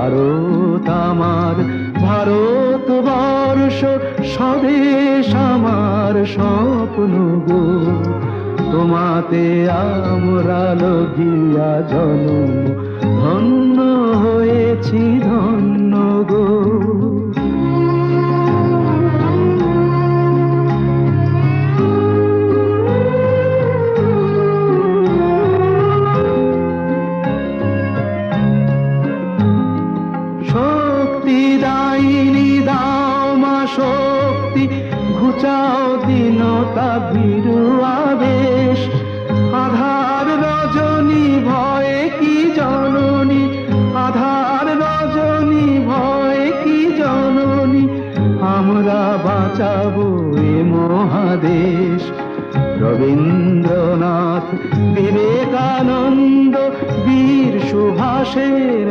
ভারত আমার ভারতবর্ষ স্বদেশ আমার স্বপ্ন গো, তোমাতে আমরা লভিয়া জন্ম ধন্য হয়েছি ধন্য গো। শক্তি দায়িনী দাও মা শক্তি, ঘুচাও দীনতা ভীরু আবেশ। আধার রজনী ভয়ে কি জননী, আধার রজনী ভয়ে কি জননী, আমরা বাঁচাবো এ মহাদেশ। রবীন্দ্রনাথ, বিবেকানন্দ, বীর সুভাষের